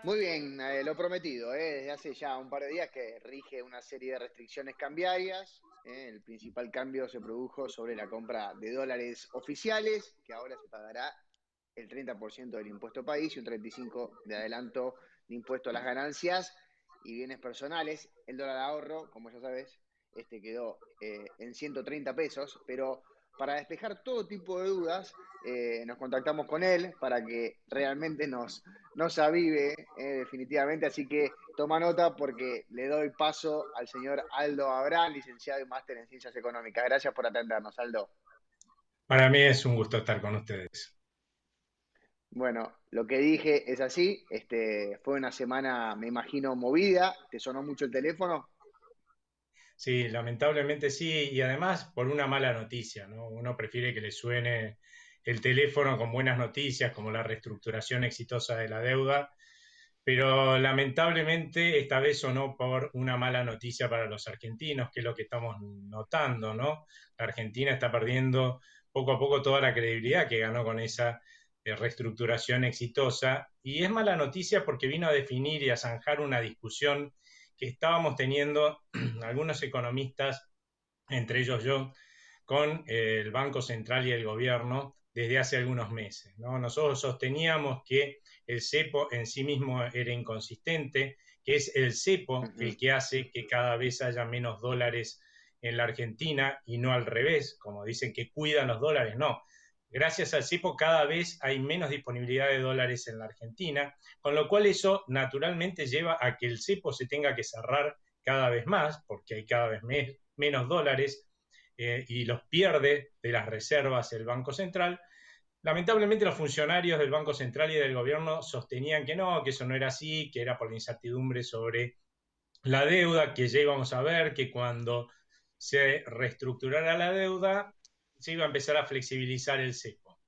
Muy bien, lo prometido, desde hace ya un par de días que rige una serie de restricciones cambiarias. El principal cambio se produjo sobre la compra de dólares oficiales, que ahora se pagará el 30% del impuesto país y un 35% de adelanto de impuesto a las ganancias y bienes personales. El dólar ahorro, como ya sabes, quedó en 130 pesos, pero para despejar todo tipo de dudas, nos contactamos con él para que realmente nos avive definitivamente. Así que toma nota porque le doy paso al señor Aldo Abrán, licenciado y máster en Ciencias Económicas. Gracias por atendernos, Aldo. Para mí es un gusto estar con ustedes. Bueno, lo que dije es así. Fue una semana, me imagino, movida. ¿Te sonó mucho el teléfono? Sí, lamentablemente sí, y además por una mala noticia, ¿no? Uno prefiere que le suene el teléfono con buenas noticias, como la reestructuración exitosa de la deuda, pero lamentablemente esta vez sonó por una mala noticia para los argentinos, que es lo que estamos notando, ¿no? La Argentina está perdiendo poco a poco toda la credibilidad que ganó con esa reestructuración exitosa, y es mala noticia porque vino a definir y a zanjar una discusión que estábamos teniendo algunos economistas, entre ellos yo, con el Banco Central y el gobierno desde hace algunos meses, ¿no? Nosotros sosteníamos que el cepo en sí mismo era inconsistente, que es el cepo el Ujú. que hace que cada vez haya menos dólares en la Argentina y no al revés, como dicen que cuidan los dólares, no. Gracias al cepo cada vez hay menos disponibilidad de dólares en la Argentina, con lo cual eso naturalmente lleva a que el cepo se tenga que cerrar cada vez más, porque hay cada vez menos dólares, y los pierde de las reservas el Banco Central. Lamentablemente los funcionarios del Banco Central y del gobierno sostenían que no, que eso no era así, que era por la incertidumbre sobre la deuda, que ya íbamos a ver que cuando se reestructurara la deuda se iba a empezar a flexibilizar el cepo.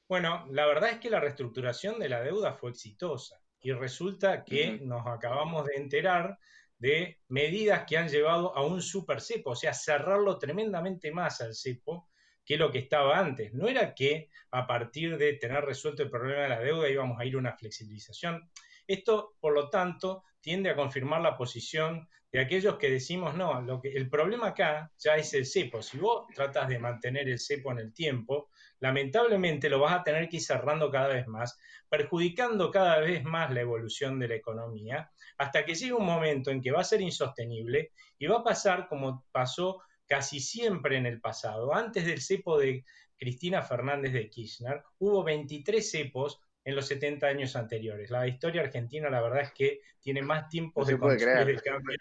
Bueno, la verdad es que la reestructuración de la deuda fue exitosa y resulta que Ujú. nos acabamos de enterar de medidas que han llevado a un super cepo, o sea, cerrarlo tremendamente más al cepo que lo que estaba antes. No era que a partir de tener resuelto el problema de la deuda íbamos a ir a una flexibilización. Esto, por lo tanto, tiende a confirmar la posición de aquellos que decimos, no, el problema acá ya es el cepo. Si vos tratas de mantener el cepo en el tiempo, lamentablemente lo vas a tener que ir cerrando cada vez más, perjudicando cada vez más la evolución de la economía, hasta que llegue un momento en que va a ser insostenible y va a pasar como pasó casi siempre en el pasado. Antes del cepo de Cristina Fernández de Kirchner, hubo 23 cepos en los 70 años anteriores. La historia argentina, la verdad es que tiene más No tiempos de se puede control y creer. de cambio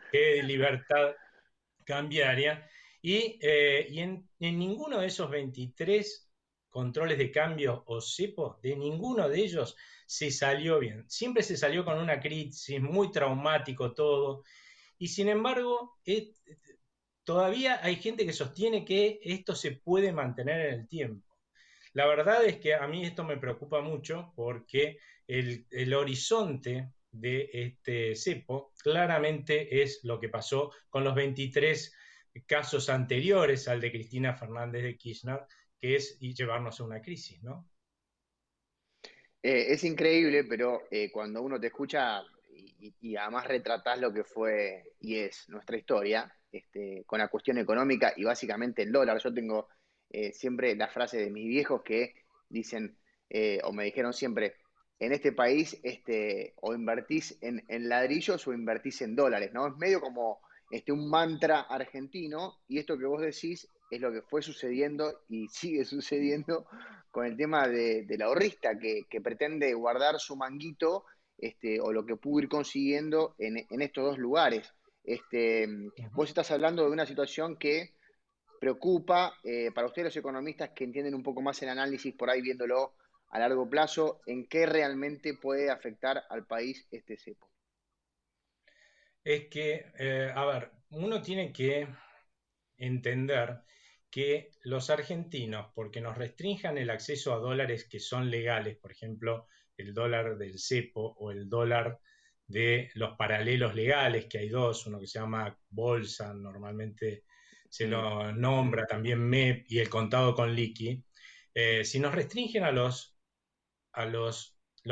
que de libertad cambiaria, y en ninguno de esos 23 controles de cambio o cepos, de ninguno de ellos se salió bien. Siempre se salió con una crisis, muy traumático todo, y sin embargo, todavía hay gente que sostiene que esto se puede mantener en el tiempo. La verdad es que a mí esto me preocupa mucho porque el horizonte de este cepo claramente es lo que pasó con los 23 casos anteriores al de Cristina Fernández de Kirchner, que es llevarnos a una crisis, ¿no? Es increíble, pero cuando uno te escucha y además retratás lo que fue y es nuestra historia, con la cuestión económica y básicamente el dólar. Yo tengo siempre la frase de mis viejos que dicen, o me dijeron siempre, en este país o invertís en ladrillos o invertís en dólares, ¿no? Es medio como un mantra argentino y esto que vos decís es lo que fue sucediendo y sigue sucediendo con el tema del ahorrista que pretende guardar su manguito o lo que pudo ir consiguiendo en estos dos lugares. Este, Vos estás hablando de una situación que preocupa para ustedes los economistas que entienden un poco más el análisis por ahí viéndolo a largo plazo, en qué realmente puede afectar al país este cepo. Es que, a ver, uno tiene que entender que los argentinos, porque nos restrinjan el acceso a dólares que son legales, por ejemplo, el dólar del cepo o el dólar de los paralelos legales, que hay dos, uno que se llama bolsa, normalmente se Mm. lo nombra también MEP, y el contado con liqui. Si nos restringen a los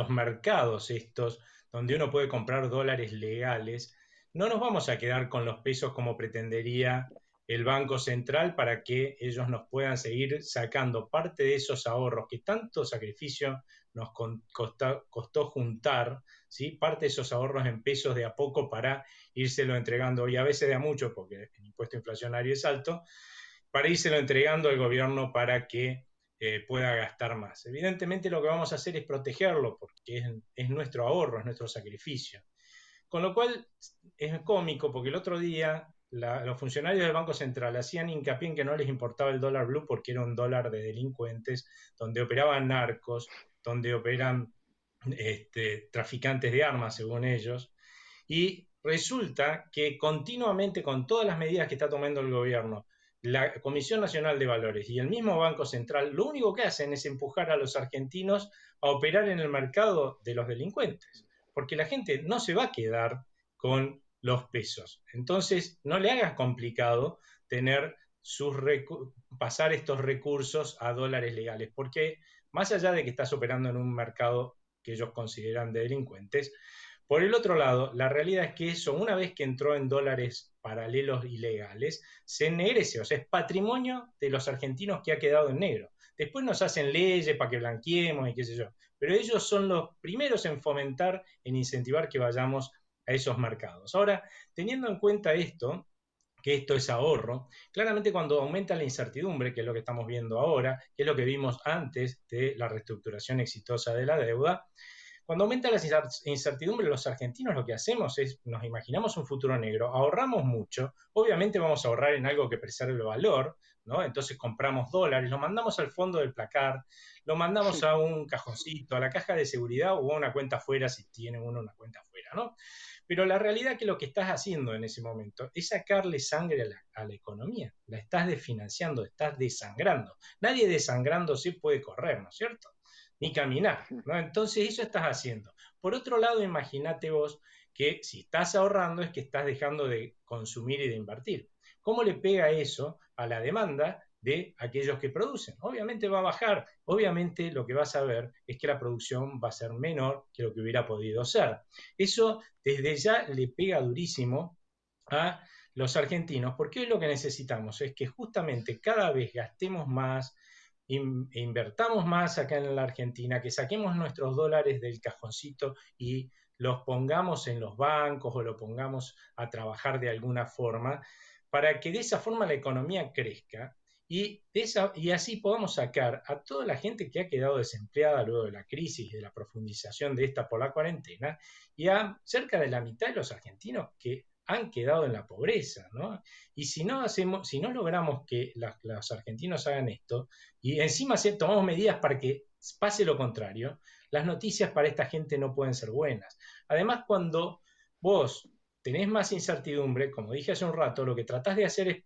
mercados estos, donde uno puede comprar dólares legales, no nos vamos a quedar con los pesos como pretendería el Banco Central para que ellos nos puedan seguir sacando parte de esos ahorros que tanto sacrificio nos costó juntar, ¿sí? Parte de esos ahorros en pesos de a poco para írselo entregando, y a veces de a mucho, porque el impuesto inflacionario es alto, para írselo entregando al gobierno para que pueda gastar más. Evidentemente lo que vamos a hacer es protegerlo, porque es nuestro ahorro, es nuestro sacrificio. Con lo cual es cómico, porque el otro día los funcionarios del Banco Central hacían hincapié en que no les importaba el dólar blue porque era un dólar de delincuentes, donde operaban narcos, donde operan traficantes de armas, según ellos, y resulta que continuamente, con todas las medidas que está tomando el gobierno, la Comisión Nacional de Valores y el mismo Banco Central, lo único que hacen es empujar a los argentinos a operar en el mercado de los delincuentes, porque la gente no se va a quedar con los pesos. Entonces, no le hagas complicado tener pasar estos recursos a dólares legales, porque más allá de que estás operando en un mercado que ellos consideran de delincuentes, por el otro lado, la realidad es que eso, una vez que entró en dólares paralelos ilegales, se ennegrece, o sea, es patrimonio de los argentinos que ha quedado en negro. Después nos hacen leyes para que blanqueemos y qué sé yo, pero ellos son los primeros en fomentar, en incentivar que vayamos a esos mercados. Ahora, teniendo en cuenta esto, que esto es ahorro, claramente cuando aumenta la incertidumbre, que es lo que estamos viendo ahora, que es lo que vimos antes de la reestructuración exitosa de la deuda, cuando aumenta la incertidumbre, los argentinos lo que hacemos es, nos imaginamos un futuro negro, ahorramos mucho, obviamente vamos a ahorrar en algo que preserve el valor, ¿no? Entonces compramos dólares, lo mandamos al fondo del placar, lo mandamos a un cajoncito, a la caja de seguridad o a una cuenta afuera si tiene uno una cuenta afuera, ¿no? Pero la realidad es que lo que estás haciendo en ese momento es sacarle sangre a la economía, la estás desfinanciando, estás desangrando. Nadie desangrándose puede correr, ¿no es cierto? Ni caminar, ¿no? Entonces eso estás haciendo. Por otro lado, imagínate vos que si estás ahorrando es que estás dejando de consumir y de invertir. ¿Cómo le pega eso a la demanda de aquellos que producen? Obviamente va a bajar, obviamente lo que vas a ver es que la producción va a ser menor que lo que hubiera podido ser. Eso desde ya le pega durísimo a los argentinos, porque hoy lo que necesitamos es que justamente cada vez gastemos más, invertamos más acá en la Argentina, que saquemos nuestros dólares del cajoncito y los pongamos en los bancos o lo pongamos a trabajar de alguna forma, para que de esa forma la economía crezca y así podamos sacar a toda la gente que ha quedado desempleada luego de la crisis y de la profundización de esta por la cuarentena, y a cerca de la mitad de los argentinos que han quedado en la pobreza, ¿no? Y si no logramos que los argentinos hagan esto, y encima tomamos medidas para que pase lo contrario, las noticias para esta gente no pueden ser buenas. Además, cuando vos tenés más incertidumbre, como dije hace un rato, lo que tratás de hacer es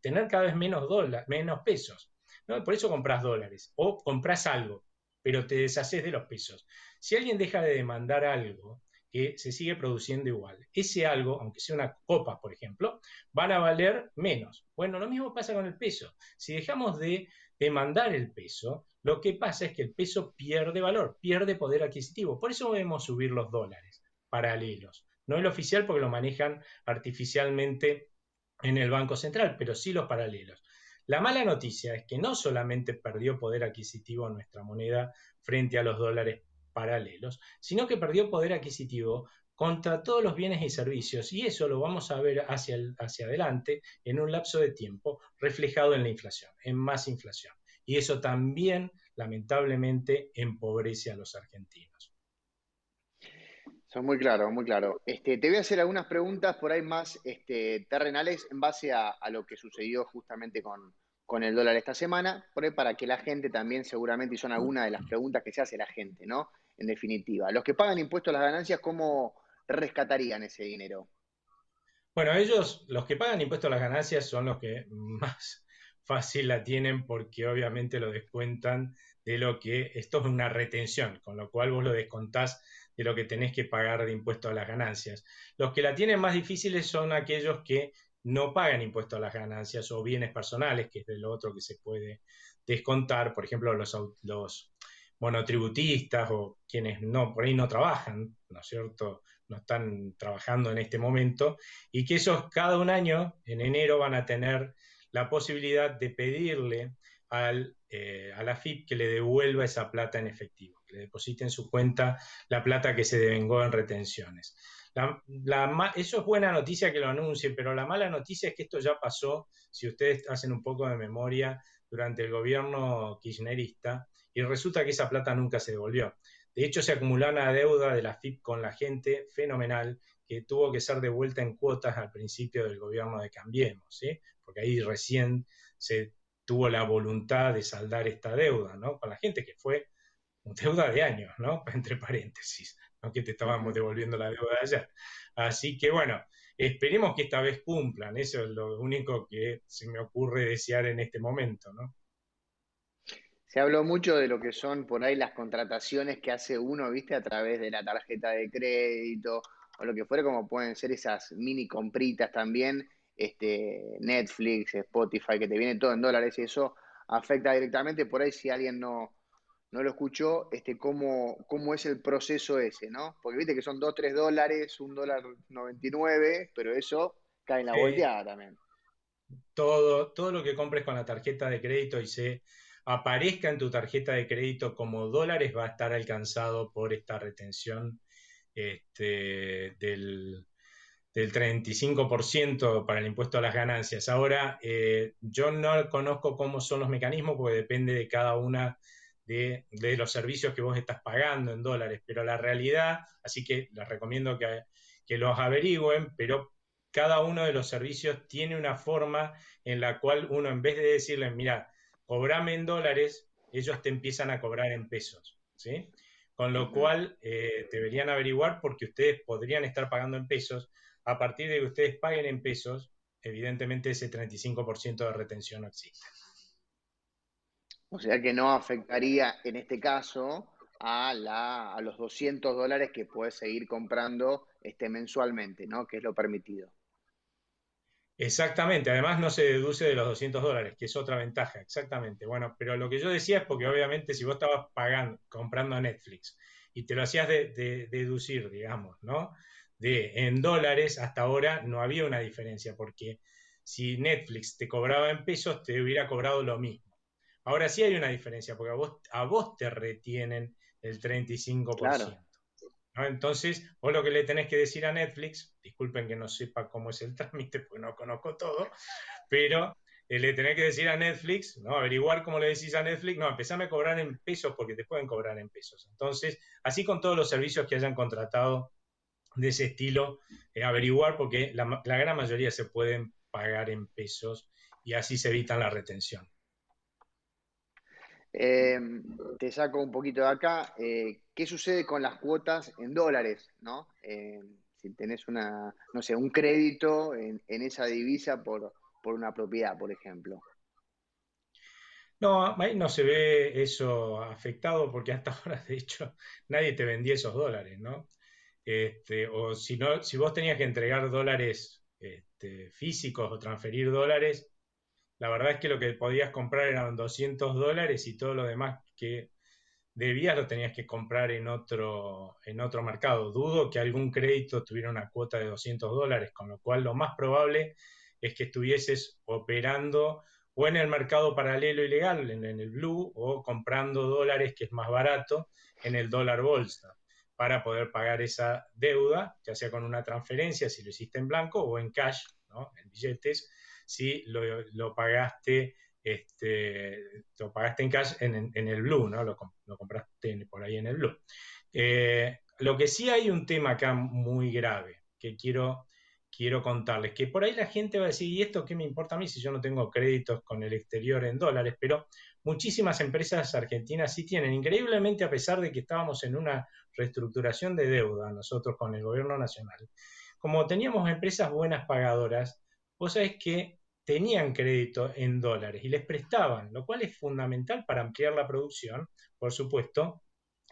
tener cada vez menos pesos, ¿no? Por eso compras dólares o compras algo, pero te deshaces de los pesos. Si alguien deja de demandar algo, que se sigue produciendo igual. Ese algo, aunque sea una copa, por ejemplo, van a valer menos. Bueno, lo mismo pasa con el peso. Si dejamos de demandar el peso, lo que pasa es que el peso pierde valor, pierde poder adquisitivo. Por eso debemos subir los dólares paralelos. No el oficial porque lo manejan artificialmente en el Banco Central, pero sí los paralelos. La mala noticia es que no solamente perdió poder adquisitivo nuestra moneda frente a los dólares paralelos, sino que perdió poder adquisitivo contra todos los bienes y servicios, y eso lo vamos a ver hacia adelante en un lapso de tiempo reflejado en la inflación, en más inflación. Y eso también, lamentablemente, empobrece a los argentinos. Son muy claro, muy claro. Te voy a hacer algunas preguntas por ahí más terrenales en base a lo que sucedió justamente con el dólar esta semana, por ahí para que la gente también seguramente, y son algunas de las preguntas que se hace la gente, ¿no? En definitiva, los que pagan impuestos a las ganancias, ¿cómo rescatarían ese dinero? Bueno, ellos, los que pagan impuestos a las ganancias son los que más fácil la tienen porque obviamente lo descuentan de lo que, esto es una retención, con lo cual vos lo descontás de lo que tenés que pagar de impuestos a las ganancias. Los que la tienen más difíciles son aquellos que no pagan impuestos a las ganancias o bienes personales, que es de lo otro que se puede descontar, por ejemplo, los monotributistas o quienes no, por ahí no trabajan, ¿no es cierto? No están trabajando en este momento, y que esos cada un año, en enero, van a tener la posibilidad de pedirle a la FIP que le devuelva esa plata en efectivo, que le deposite en su cuenta la plata que se devengó en retenciones. Eso es buena noticia que lo anuncien, pero la mala noticia es que esto ya pasó, si ustedes hacen un poco de memoria, durante el gobierno kirchnerista, y resulta que esa plata nunca se devolvió. De hecho, se acumuló una deuda de la FIP con la gente fenomenal que tuvo que ser devuelta en cuotas al principio del gobierno de Cambiemos, ¿sí? Porque ahí recién se tuvo la voluntad de saldar esta deuda, ¿no? Con la gente que fue deuda de años, ¿no? Entre paréntesis, no que te estábamos devolviendo la deuda de ayer. Así que bueno, esperemos que esta vez cumplan, eso es lo único que se me ocurre desear en este momento, ¿no? Se habló mucho de lo que son por ahí las contrataciones que hace uno, viste, a través de la tarjeta de crédito o lo que fuera, como pueden ser esas mini compritas también, Netflix, Spotify, que te viene todo en dólares y eso afecta directamente. Por ahí si alguien no lo escuchó, cómo es el proceso ese, ¿no? Porque viste que son 2, 3 dólares, $1.99, pero eso cae en la Sí, volteada también. todo lo que compres con la tarjeta de crédito y se aparezca en tu tarjeta de crédito como dólares va a estar alcanzado por esta retención del 35% para el impuesto a las ganancias. Ahora, yo no conozco cómo son los mecanismos porque depende de cada una de los servicios que vos estás pagando en dólares, pero la realidad, así que les recomiendo que los averigüen, pero cada uno de los servicios tiene una forma en la cual uno, en vez de decirles, mira, cobrame en dólares, ellos te empiezan a cobrar en pesos, ¿sí? Con lo Ujú. cual deberían averiguar porque ustedes podrían estar pagando en pesos. A partir de que ustedes paguen en pesos, evidentemente ese 35% de retención no existe. O sea que no afectaría en este caso a los $200 que puedes seguir comprando mensualmente, ¿no? Que es lo permitido. Exactamente, además no se deduce de los $200, que es otra ventaja, exactamente. Bueno, pero lo que yo decía es porque obviamente si vos estabas pagando, comprando Netflix y te lo hacías deducir, digamos, ¿no? En dólares, hasta ahora no había una diferencia, porque si Netflix te cobraba en pesos, te hubiera cobrado lo mismo. Ahora sí hay una diferencia, porque a vos te retienen el Claro. 35%. ¿No? Entonces, vos lo que le tenés que decir a Netflix, disculpen que no sepa cómo es el trámite, porque no conozco todo, pero le tenés que decir a Netflix, ¿no? Averiguar cómo le decís a Netflix, no, empezame a cobrar en pesos porque te pueden cobrar en pesos. Entonces, así con todos los servicios que hayan contratado de ese estilo, averiguar porque la gran mayoría se pueden pagar en pesos y así se evitan la retención. Eh, Te saco un poquito de acá. ¿Qué sucede con las cuotas en dólares, ¿no? Si tenés no sé, un crédito en esa divisa por una propiedad, por ejemplo. No, ahí no se ve eso afectado porque hasta ahora, de hecho, nadie te vendía esos dólares, ¿no? O si no, si vos tenías que entregar dólares físicos o transferir dólares, la verdad es que lo que podías comprar eran $200 y todo lo demás que debías lo tenías que comprar en otro mercado. Dudo que algún crédito tuviera una cuota de $200, con lo cual lo más probable es que estuvieses operando o en el mercado paralelo ilegal, en el blue, o comprando dólares, que es más barato, en el dólar bolsa, para poder pagar esa deuda, ya sea con una transferencia, si lo hiciste en blanco, o en cash, ¿no? En billetes, si lo pagaste lo pagaste en cash en el Blue, ¿no? Lo compraste por ahí en el Blue. Lo que sí hay un tema acá muy grave que quiero contarles, que por ahí la gente va a decir, ¿y esto qué me importa a mí si yo no tengo créditos con el exterior en dólares? Pero muchísimas empresas argentinas sí tienen, increíblemente a pesar de que estábamos en una reestructuración de deuda nosotros con el gobierno nacional. Como teníamos empresas buenas pagadoras, vos sabés que tenían crédito en dólares y les prestaban, lo cual es fundamental para ampliar la producción, por supuesto,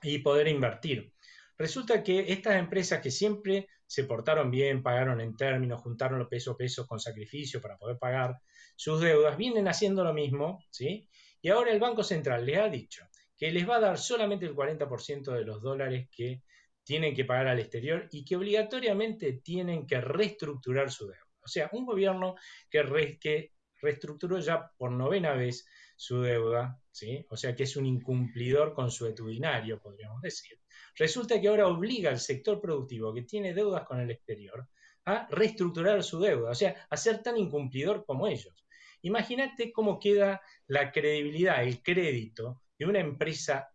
y poder invertir. Resulta que estas empresas que siempre se portaron bien, pagaron en términos, juntaron los pesos a pesos con sacrificio para poder pagar sus deudas, vienen haciendo lo mismo, ¿sí? Y ahora el Banco Central les ha dicho que les va a dar solamente el 40% de los dólares que tienen que pagar al exterior y que obligatoriamente tienen que reestructurar su deuda. O sea, un gobierno que reestructuró ya por 9ª vez su deuda, ¿sí? O sea que es un incumplidor consuetudinario, podríamos decir. Resulta que ahora obliga al sector productivo que tiene deudas con el exterior a reestructurar su deuda, o sea, a ser tan incumplidor como ellos. Imagínate cómo queda la credibilidad, el crédito de una empresa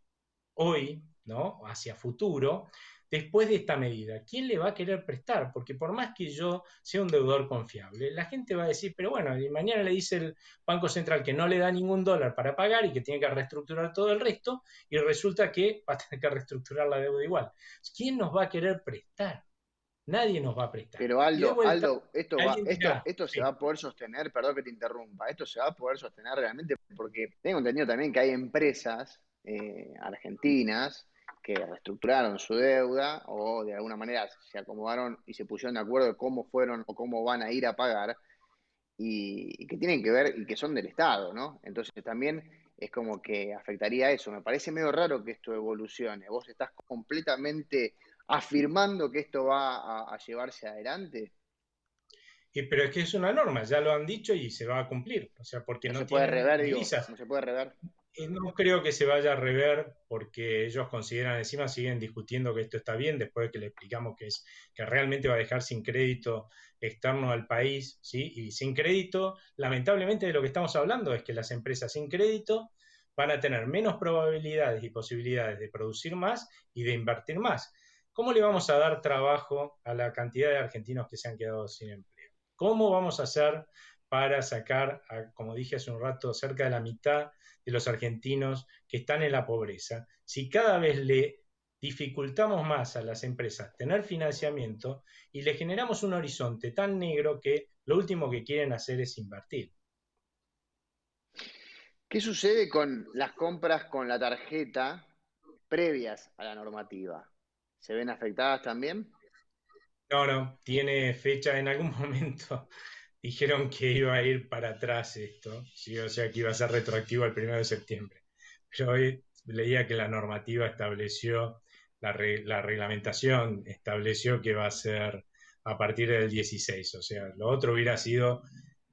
hoy, ¿no? Hacia futuro, después de esta medida. ¿Quién le va a querer prestar? Porque por más que yo sea un deudor confiable, la gente va a decir, pero bueno, y mañana le dice el Banco Central que no le da ningún dólar para pagar y que tiene que reestructurar todo el resto, y resulta que va a tener que reestructurar la deuda igual. ¿Quién nos va a querer prestar? Nadie nos va a prestar. Pero Y de Aldo, vuelta, Aldo, alguien dirá, esto se va sí, a poder sostener, perdón que te interrumpa, esto se va a poder sostener realmente porque tengo entendido también que hay empresas argentinas que reestructuraron su deuda o de alguna manera se acomodaron y se pusieron de acuerdo de cómo fueron o cómo van a ir a pagar y que tienen que ver y que son del Estado, ¿no? Entonces también es como que afectaría a eso. Me parece medio raro que esto evolucione. ¿Vos estás completamente afirmando que esto va a llevarse adelante? pero es que es una norma, ya lo han dicho y se va a cumplir, o sea, porque No no se puede tienen rever, digo, divisas. no se puede rever. No creo que se vaya a rever porque ellos consideran, encima siguen discutiendo que esto está bien, después de que le explicamos que realmente va a dejar sin crédito externo al país, ¿sí? Y sin crédito, lamentablemente de lo que estamos hablando es que las empresas sin crédito van a tener menos probabilidades y posibilidades de producir más y de invertir más. ¿Cómo le vamos a dar trabajo a la cantidad de argentinos que se han quedado sin empleo? ¿Cómo vamos a hacer para sacar, como dije hace un rato, cerca de la mitad de los argentinos que están en la pobreza? Si cada vez le dificultamos más a las empresas tener financiamiento y le generamos un horizonte tan negro que lo último que quieren hacer es invertir. ¿Qué sucede con las compras con la tarjeta previas a la normativa? ¿Se ven afectadas también? No, no, tiene fecha en algún momento. Dijeron que iba a ir para atrás esto, ¿sí? O sea que iba a ser retroactivo al 1 de septiembre. Pero hoy leía que la normativa estableció, la reglamentación estableció que va a ser a partir del 16. O sea, lo otro hubiera sido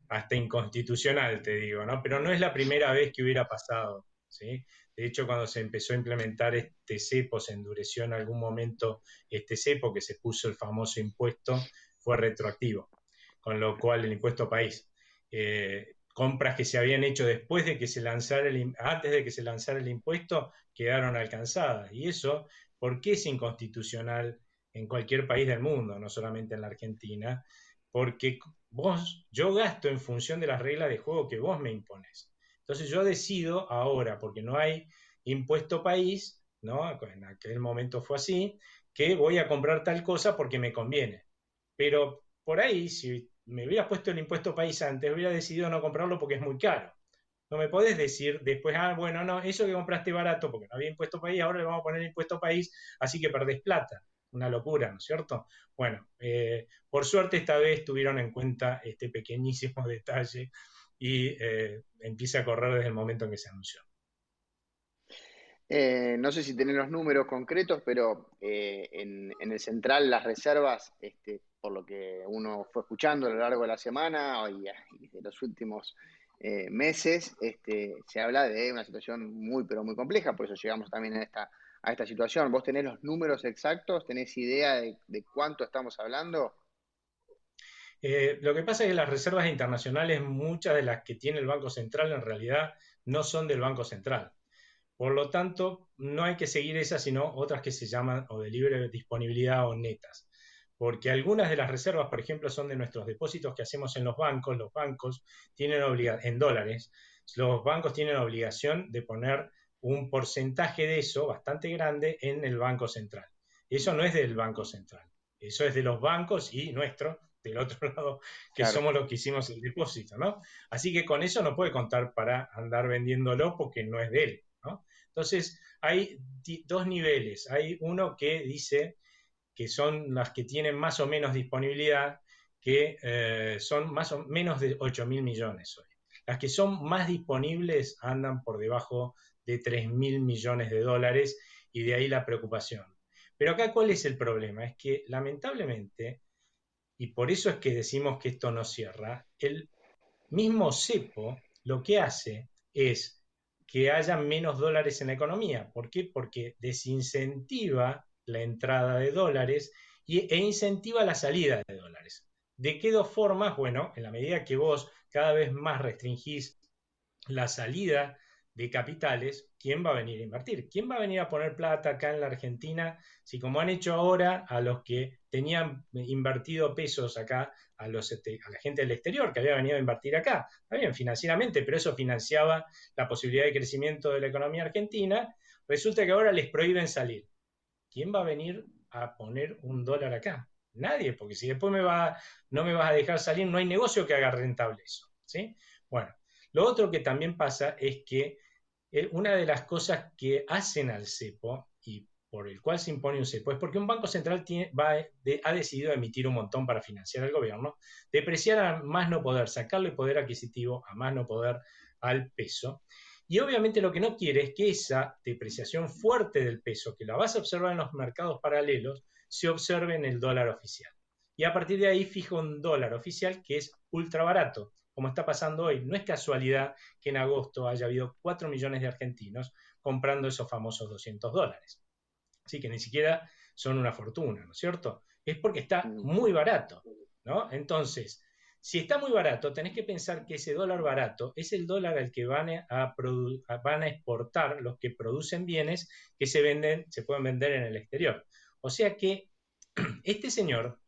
hasta inconstitucional, te digo, ¿no? Pero no es la primera vez que hubiera pasado, ¿sí? De hecho, cuando se empezó a implementar este cepo, se endureció en algún momento este cepo, que se puso el famoso impuesto, fue retroactivo, con lo cual el impuesto país. Compras que se habían hecho después de que se lanzara antes de que se lanzara el impuesto quedaron alcanzadas. Y eso, ¿por qué es inconstitucional en cualquier país del mundo, no solamente en la Argentina? Porque yo gasto en función de las reglas de juego que vos me impones. Entonces yo decido ahora, porque no hay impuesto país, ¿no? En aquel momento fue así, que voy a comprar tal cosa porque me conviene. Pero por ahí, si me hubieras puesto el impuesto país antes, hubiera decidido no comprarlo porque es muy caro. No me podés decir después, bueno, no, eso que compraste barato porque no había impuesto país, ahora le vamos a poner impuesto país, así que perdés plata. Una locura, ¿no es cierto? Bueno, por suerte esta vez tuvieron en cuenta este pequeñísimo detalle y empieza a correr desde el momento en que se anunció. No sé si tenés los números concretos, pero en el central las reservas, por lo que uno fue escuchando a lo largo de la semana y de los últimos meses, se habla de una situación muy, pero muy compleja, por eso llegamos también a esta situación. ¿Vos tenés los números exactos? ¿Tenés idea de cuánto estamos hablando? Lo que pasa es que las reservas internacionales, muchas de las que tiene el Banco Central, en realidad no son del Banco Central. Por lo tanto, no hay que seguir esas, sino otras que se llaman o de libre disponibilidad o netas. Porque algunas de las reservas, por ejemplo, son de nuestros depósitos que hacemos en los bancos. Los bancos tienen en dólares. Los bancos tienen obligación de poner un porcentaje de eso bastante grande en el Banco Central. Eso no es del Banco Central. Eso es de los bancos y nuestro, del otro lado, que Claro. somos los que hicimos el depósito, ¿no? Así que con eso no puede contar para andar vendiéndolo porque no es de él, ¿no? Entonces, hay dos niveles. Hay uno que dice que son las que tienen más o menos disponibilidad, que son más o menos de 8.000 millones hoy. Las que son más disponibles andan por debajo de 3.000 millones de dólares y de ahí la preocupación. Pero acá, ¿cuál es el problema? Es que lamentablemente, y por eso es que decimos que esto no cierra, el mismo cepo lo que hace es que haya menos dólares en la economía. ¿Por qué? Porque desincentiva la entrada de dólares e incentiva la salida de dólares. ¿De qué dos formas? Bueno, en la medida que vos cada vez más restringís la salida de capitales, ¿quién va a venir a invertir? ¿Quién va a venir a poner plata acá en la Argentina? Si como han hecho ahora a los que tenían invertido pesos acá, a la gente del exterior que había venido a invertir acá, está bien, financieramente, pero eso financiaba la posibilidad de crecimiento de la economía argentina, resulta que ahora les prohíben salir. ¿Quién va a venir a poner un dólar acá? Nadie, porque si después no me vas a dejar salir, no hay negocio que haga rentable eso. ¿Sí? Bueno, lo otro que también pasa es que una de las cosas que hacen al cepo y por el cual se impone un cepo es porque un banco central ha decidido emitir un montón para financiar al gobierno, depreciar a más no poder, sacarle poder adquisitivo a más no poder al peso. Y obviamente lo que no quiere es que esa depreciación fuerte del peso, que la vas a observar en los mercados paralelos, se observe en el dólar oficial. Y a partir de ahí fija un dólar oficial que es ultra barato, como está pasando hoy. No es casualidad que en agosto haya habido 4 millones de argentinos comprando esos famosos $200. Así que ni siquiera son una fortuna, ¿no es cierto? Es porque está muy barato, ¿no? Entonces, si está muy barato, tenés que pensar que ese dólar barato es el dólar al que van a exportar los que producen bienes que se pueden vender en el exterior. O sea que este señor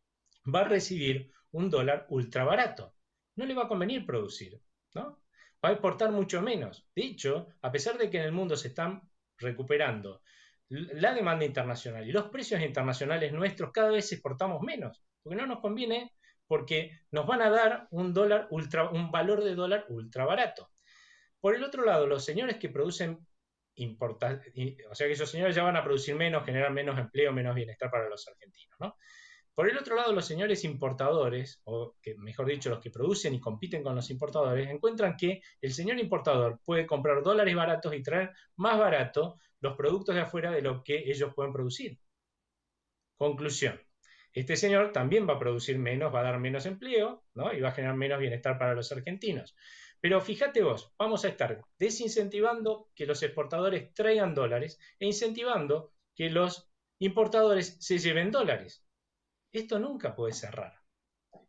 va a recibir un dólar ultra barato. No le va a convenir producir, ¿no? Va a exportar mucho menos. De hecho, a pesar de que en el mundo se están recuperando la demanda internacional y los precios internacionales nuestros, cada vez exportamos menos, porque no nos conviene, porque nos van a dar un valor de dólar ultra barato. Por el otro lado, los señores que producen o sea que esos señores ya van a producir menos, generar menos empleo, menos bienestar para los argentinos, ¿no? Por el otro lado, los señores importadores, o que, mejor dicho, los que producen y compiten con los importadores, encuentran que el señor importador puede comprar dólares baratos y traer más barato los productos de afuera de lo que ellos pueden producir. Conclusión. Este señor también va a producir menos, va a dar menos empleo, ¿no? Y va a generar menos bienestar para los argentinos. Pero fíjate vos, vamos a estar desincentivando que los exportadores traigan dólares e incentivando que los importadores se lleven dólares. Esto nunca puede cerrar.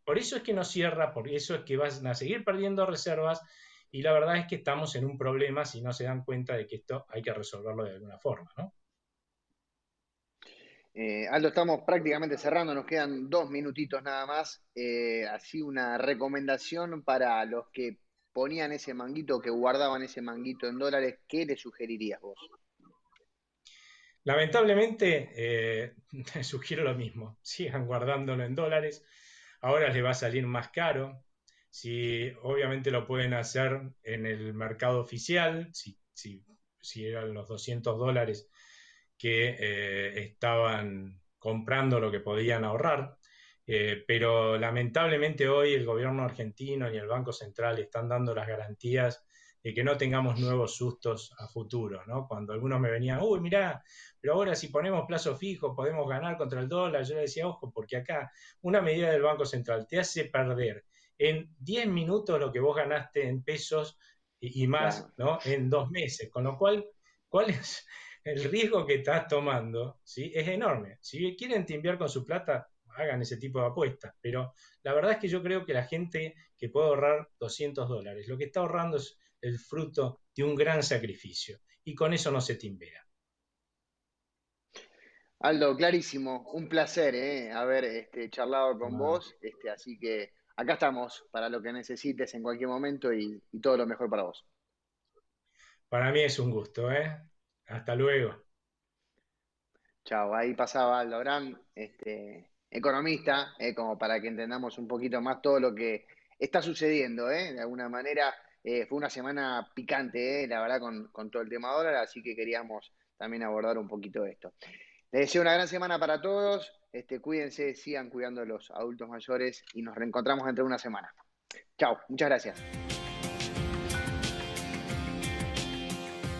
Por eso es que no cierra, por eso es que van a seguir perdiendo reservas y la verdad es que estamos en un problema si no se dan cuenta de que esto hay que resolverlo de alguna forma, ¿no? Aldo, estamos prácticamente cerrando, nos quedan 2 minutitos nada más. Así una recomendación para los que ponían ese manguito, que guardaban ese manguito en dólares, ¿qué le sugerirías vos? Lamentablemente, sugiero lo mismo, sigan guardándolo en dólares, ahora les va a salir más caro, si obviamente lo pueden hacer en el mercado oficial, si eran los $200 que estaban comprando lo que podían ahorrar, pero lamentablemente hoy el gobierno argentino y el Banco Central están dando las garantías de que no tengamos nuevos sustos a futuro, ¿no? Cuando algunos me venían, uy, mirá, pero ahora si ponemos plazo fijo podemos ganar contra el dólar, yo le decía, ojo, porque acá una medida del Banco Central te hace perder en 10 minutos lo que vos ganaste en pesos y más, Claro. ¿no? En 2 meses, con lo cual, ¿cuál es el riesgo que estás tomando? ¿Sí? Es enorme. Si quieren timbiar con su plata, hagan ese tipo de apuestas, pero la verdad es que yo creo que la gente que puede ahorrar $200, lo que está ahorrando es el fruto de un gran sacrificio y con eso no se timbea. Aldo, clarísimo, un placer, haber charlado con Ah, vos, así que acá estamos para lo que necesites en cualquier momento y todo lo mejor para vos. para mí es un gusto, ¿eh? Hasta luego. Chao, ahí pasaba Aldo Abrán, economista, como para que entendamos un poquito más todo lo que está sucediendo, de alguna manera. Fue una semana picante, la verdad, con todo el tema dólar, así que queríamos también abordar un poquito esto. Les deseo una gran semana para todos, cuídense, sigan cuidando a los adultos mayores y nos reencontramos dentro de una semana. Chao, muchas gracias.